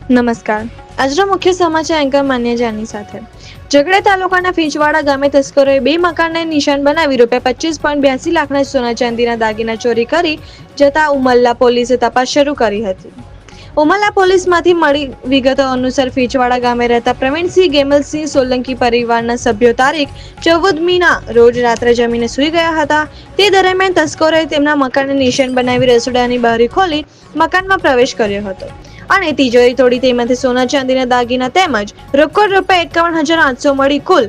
નમસ્કાર. આજનો મુખ્ય સમાચાર એન્કર માન્ય જાની સાથે. ઝઘડા તાલુકાના ફીંચવાડા ગામે તસ્કરોએ 2 મકાનને નિશાન બનાવી ₹25.82 લાખના સોના ચાંદીના દાગીના ચોરી કરી જતા ઉમલ્લા પોલીસે તપાસ શરૂ કરી હતી. ઉમલ્લા પોલીસમાંથી મળી વિગતો અનુસાર ફીંચવાડા ગામે રહેતા પ્રવીણસિંહ ગેમલસિંહ સોલંકી પરિવારના સભ્યો તારીખ 14મીના રોજ રાત્રે જમીને સૂઈ ગયા હતા. તે દરમિયાન તસ્કરોએ તેમના મકાનને નિશાન બનાવી રસોડાની બારી ખોલી મકાનમાં પ્રવેશ કર્યો હતો અને તિજોરી તોડી તેમાંથી સોના ચાંદીના દાગીના તેમજ રોકડ ₹51,800 મળી કુલ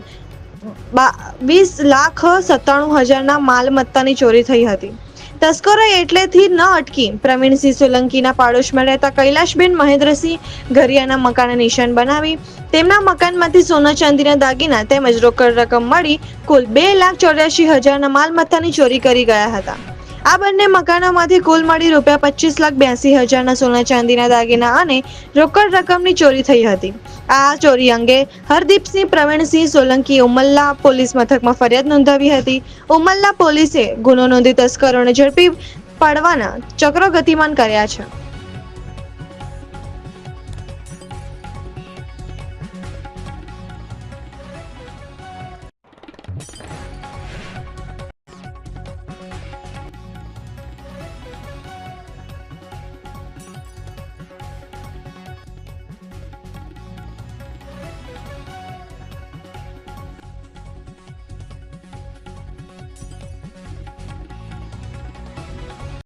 ₹20,97,000ના માલમત્તાની ચોરી થઈ હતી. તસ્કરોએ એટલેથી ન અટકી પ્રવીણસિંહ સોલંકીના પાડોશમાં રહેતા કૈલાશબેન મહેન્દ્રસિંહ ઘરિયાના મકાનને નિશાન બનાવી તેમના મકાનમાંથી સોના ચાંદીના દાગીના તેમજ રોકડ રકમ મળી કુલ ₹2,84,000ના માલમત્તાની ચોરી કરી ગયા હતા. આ બંને મકાનોમાંથી કુલ મળી ₹25,82,000ના સોના ચાંદીના દાગીના અને રોકડ રકમની ચોરી થઈ હતી. આ ચોરી અંગે હરદીપસિંહ પ્રવીણસિંહ સોલંકી ઉમલ્લા પોલીસ મથકમાં ફરિયાદ નોંધાવી હતી. ઉમલ્લા પોલીસે ગુનો નોંધી તસ્કરોને ઝડપી પાડવાના ચક્રો ગતિમાન કર્યા છે.